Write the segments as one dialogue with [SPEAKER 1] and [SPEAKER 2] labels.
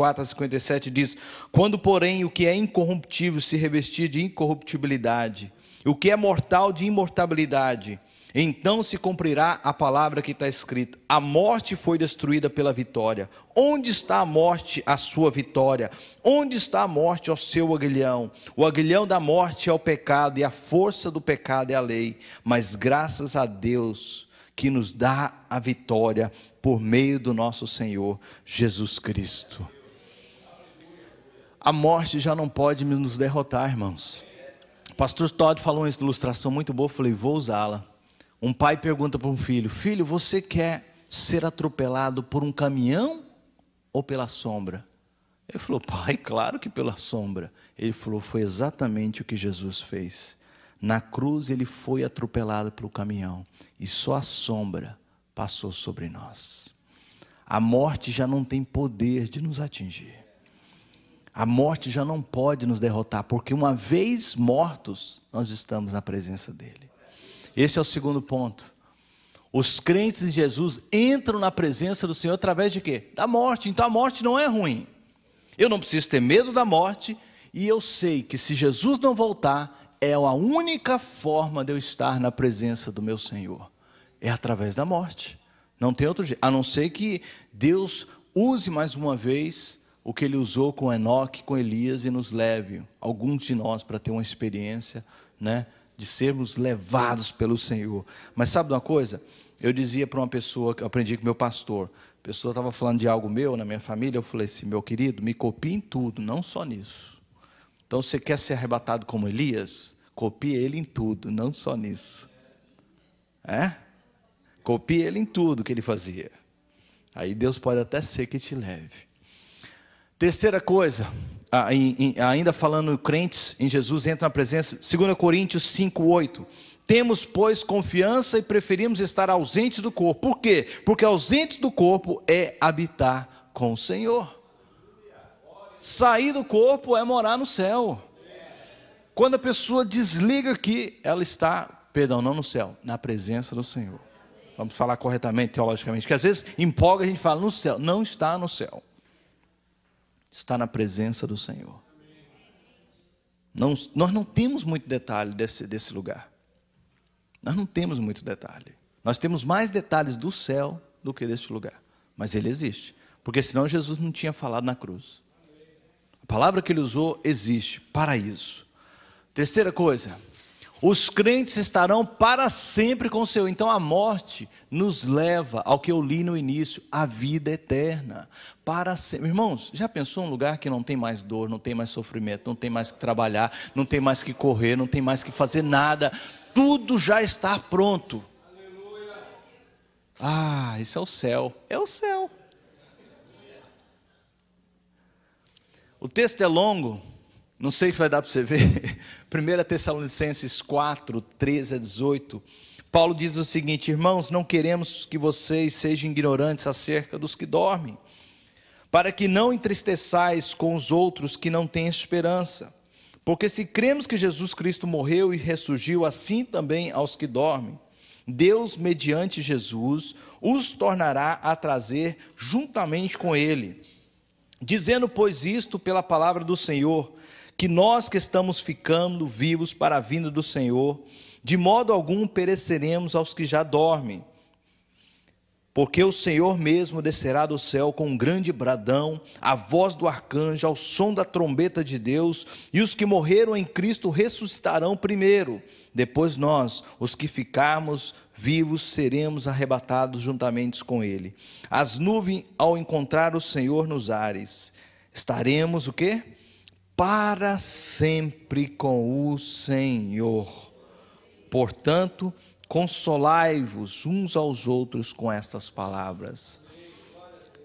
[SPEAKER 1] 54 a 57 diz: quando, porém, o que é incorruptível se revestir de incorruptibilidade, o que é mortal de imortalidade, então se cumprirá a palavra que está escrita: a morte foi destruída pela vitória. Onde está a morte, a sua vitória? Onde está a morte, o seu aguilhão? O aguilhão da morte é o pecado, e a força do pecado é a lei. Mas graças a Deus que nos dá a vitória por meio do nosso Senhor Jesus Cristo. A morte já não pode nos derrotar, irmãos. O pastor Todd falou uma ilustração muito boa, eu falei, vou usá-la. Um pai pergunta para um filho: filho, você quer ser atropelado por um caminhão ou pela sombra? Ele falou: pai, claro que pela sombra. Ele falou: foi exatamente o que Jesus fez. Na cruz ele foi atropelado pelo caminhão, e só a sombra passou sobre nós. A morte já não tem poder de nos atingir. A morte já não pode nos derrotar, porque uma vez mortos, nós estamos na presença dele. Esse é o segundo ponto. Os crentes em Jesus entram na presença do Senhor através de quê? Da morte. Então a morte não é ruim. Eu não preciso ter medo da morte, e eu sei que se Jesus não voltar, é a única forma de eu estar na presença do meu Senhor. É através da morte. Não tem outro jeito. A não ser que Deus use mais uma vez o que Ele usou com Enoque, com Elias, e nos leve, alguns de nós, para ter uma experiência, né, de sermos levados pelo Senhor. Mas sabe de uma coisa? Eu dizia para uma pessoa, que eu aprendi com meu pastor, a pessoa estava falando de algo meu, na minha família, eu falei assim: meu querido, me copie em tudo, não só nisso. Então, você quer ser arrebatado como Elias? Copie ele em tudo, não só nisso. Copie ele em tudo que ele fazia. Aí Deus pode até ser que te leve. Terceira coisa, ainda falando crentes em Jesus entram na presença, 2 Coríntios 5:8. Temos, pois, confiança e preferimos estar ausentes do corpo. Por quê? Porque ausente do corpo é habitar com o Senhor. Sair do corpo é morar no céu. Quando a pessoa desliga aqui, ela está, perdão, não no céu, na presença do Senhor. Vamos falar corretamente, teologicamente, porque às vezes empolga, a gente fala no céu. Não está no céu. Está na presença do Senhor. Nós não temos muito detalhe desse lugar. Nós não temos muito detalhe. Nós temos mais detalhes do céu do que deste lugar. Mas ele existe. Porque senão Jesus não tinha falado na cruz. A palavra que ele usou existe para isso. Terceira coisa, os crentes estarão para sempre com o Senhor. Então a morte nos leva ao que eu li no início, a vida eterna, para sempre. Irmãos, já pensou um lugar que não tem mais dor, não tem mais sofrimento, não tem mais que trabalhar, não tem mais que correr, não tem mais que fazer nada, tudo já está pronto. Isso é o céu, é o céu. O texto é longo, não sei se vai dar para você ver. 1 Tessalonicenses 4, 13 a 18. Paulo diz o seguinte: irmãos, não queremos que vocês sejam ignorantes acerca dos que dormem, para que não entristeçais com os outros que não têm esperança. Porque se cremos que Jesus Cristo morreu e ressurgiu, assim também aos que dormem, Deus, mediante Jesus, os tornará a trazer juntamente com ele. Dizendo, pois, isto pela palavra do Senhor, que nós que estamos ficando vivos para a vinda do Senhor, de modo algum pereceremos aos que já dormem. Porque o Senhor mesmo descerá do céu com um grande bradão, a voz do arcanjo, ao som da trombeta de Deus, e os que morreram em Cristo ressuscitarão primeiro. Depois nós, os que ficarmos vivos, seremos arrebatados juntamente com Ele. As nuvens, ao encontrar o Senhor nos ares, estaremos o quê? Para sempre com o Senhor. Portanto, consolai-vos uns aos outros com estas palavras.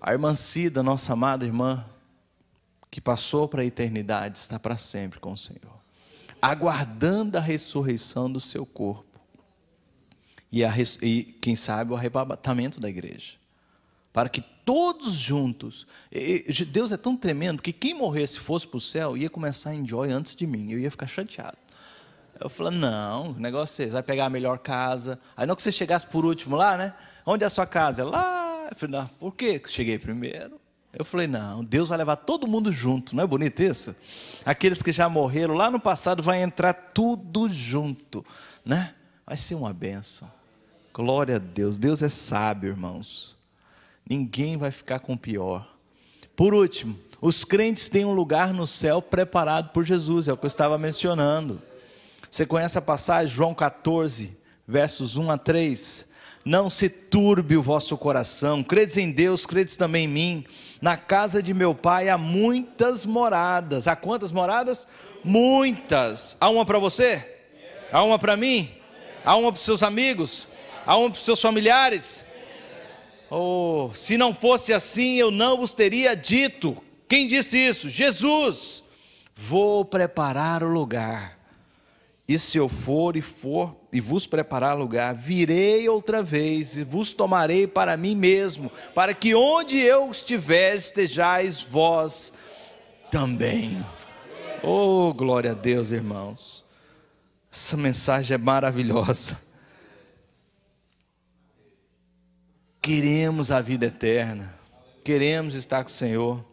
[SPEAKER 1] A irmã Cida, nossa amada irmã, que passou para a eternidade, está para sempre com o Senhor, aguardando a ressurreição do seu corpo, e quem sabe o arrebatamento da igreja, para que todos juntos, Deus é tão tremendo, que quem morresse fosse para o céu, ia começar a enjoy antes de mim, eu ia ficar chateado. Eu falei, não, o negócio é esse, vai pegar a melhor casa. Aí não que você chegasse por último lá, né? Onde é a sua casa? É lá. Eu falei, não, por quê? Cheguei primeiro. Eu falei, não, Deus vai levar todo mundo junto, não é bonito isso? Aqueles que já morreram lá no passado, vai entrar tudo junto, né? Vai ser uma bênção. Glória a Deus, Deus é sábio, irmãos. Ninguém vai ficar com pior. Por último, os crentes têm um lugar no céu preparado por Jesus, é o que eu estava mencionando. Você conhece a passagem, João 14, versos 1 a 3? Não se turbe o vosso coração, credes em Deus, credes também em mim. Na casa de meu pai há muitas moradas. Há quantas moradas? Muitas. Há uma para você? Há uma para mim? Há uma para os seus amigos? Há uma para os seus familiares? Oh, se não fosse assim, eu não vos teria dito. Quem disse isso? Jesus. Vou preparar o lugar. E se eu for e vos preparar lugar, virei outra vez e vos tomarei para mim mesmo, para que onde eu estiver, estejais vós também. Oh, glória a Deus, irmãos. Essa mensagem é maravilhosa. Queremos a vida eterna, queremos estar com o Senhor.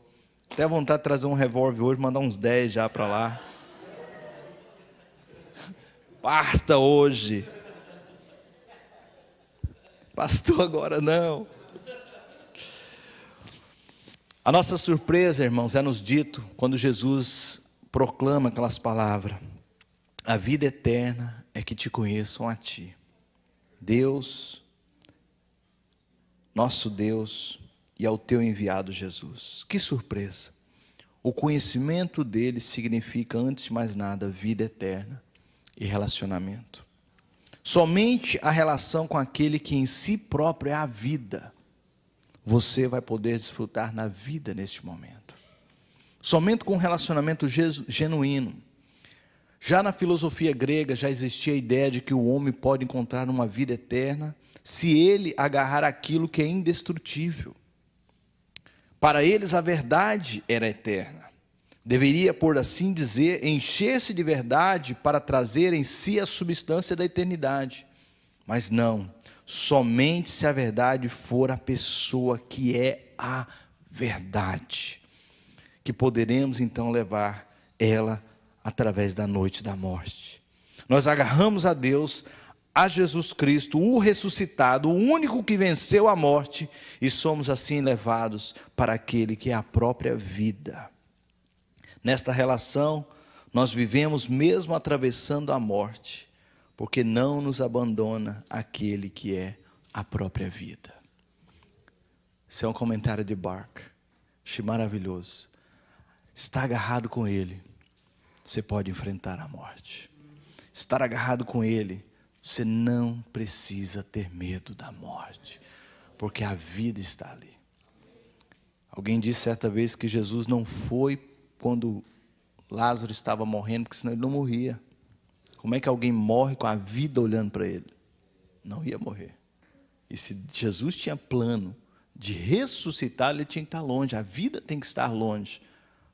[SPEAKER 1] Até vontade de trazer um revólver hoje, mandar uns 10 já para lá. Parta hoje. Pastor, agora não. A nossa surpresa, irmãos, é nos dito quando Jesus proclama aquelas palavras: a vida eterna é que te conheçam a ti, Deus, nosso Deus, e ao teu enviado Jesus. Que surpresa! O conhecimento dele significa, antes de mais nada, vida eterna e relacionamento. Somente a relação com aquele que em si próprio é a vida, você vai poder desfrutar na vida neste momento. Somente com um relacionamento genuíno. Já na filosofia grega já existia a ideia de que o homem pode encontrar uma vida eterna se ele agarrar aquilo que é indestrutível. Para eles a verdade era eterna. Deveria, por assim dizer, encher-se de verdade para trazer em si a substância da eternidade. Mas não, somente se a verdade for a pessoa que é a verdade, que poderemos então levar ela através da noite da morte. Nós agarramos a Deus, a Jesus Cristo, o ressuscitado, o único que venceu a morte, e somos assim levados para aquele que é a própria vida. Nesta relação, nós vivemos mesmo atravessando a morte, porque não nos abandona aquele que é a própria vida. Esse é um comentário de Bark, achei maravilhoso. Estar agarrado com ele, você pode enfrentar a morte. Estar agarrado com ele, você não precisa ter medo da morte, porque a vida está ali. Alguém disse certa vez que Jesus não foi quando Lázaro estava morrendo, porque senão ele não morria. Como é que alguém morre com a vida olhando para ele? Não ia morrer. E se Jesus tinha plano de ressuscitar, ele tinha que estar longe. A vida tem que estar longe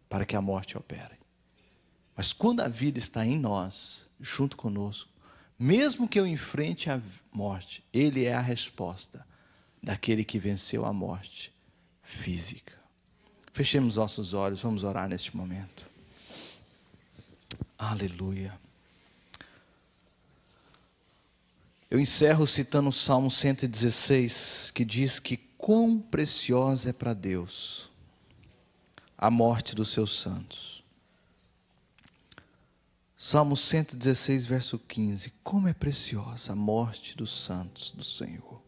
[SPEAKER 1] para que a morte opere. Mas quando a vida está em nós, junto conosco, mesmo que eu enfrente a morte, ele é a resposta daquele que venceu a morte física. Fechemos nossos olhos, vamos orar neste momento. Aleluia. Eu encerro citando o Salmo 116, que diz que quão preciosa é para Deus a morte dos seus santos. Salmo 116, verso 15. Como é preciosa a morte dos santos do Senhor.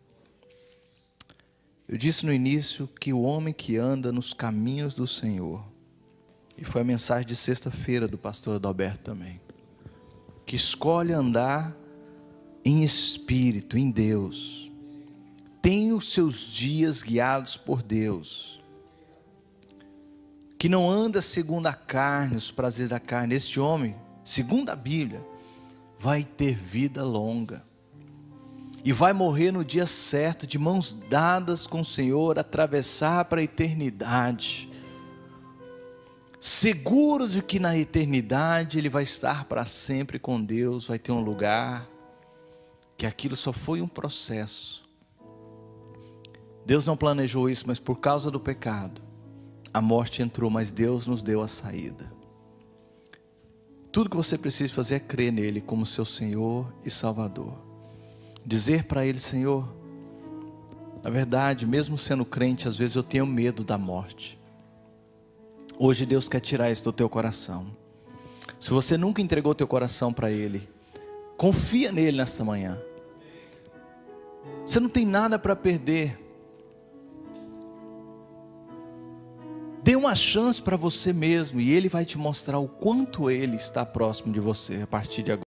[SPEAKER 1] Eu disse no início que o homem que anda nos caminhos do Senhor, e foi a mensagem de sexta-feira do pastor Adalberto também, que escolhe andar em espírito, em Deus, tem os seus dias guiados por Deus, que não anda segundo a carne, os prazeres da carne. Este homem, segundo a Bíblia, vai ter vida longa, e vai morrer no dia certo, de mãos dadas com o Senhor, atravessar para a eternidade, seguro de que na eternidade ele vai estar para sempre com Deus, vai ter um lugar, que aquilo só foi um processo. Deus não planejou isso, mas por causa do pecado, A morte entrou, mas Deus nos deu a saída. Tudo que você precisa fazer é crer nele como seu Senhor e Salvador. Dizer para ele: Senhor, na verdade, mesmo sendo crente, às vezes eu tenho medo da morte. Hoje Deus quer tirar isso do teu coração. Se você nunca entregou teu coração para ele, confia nele nesta manhã. Você não tem nada para perder. Dê uma chance para você mesmo e ele vai te mostrar o quanto ele está próximo de você a partir de agora.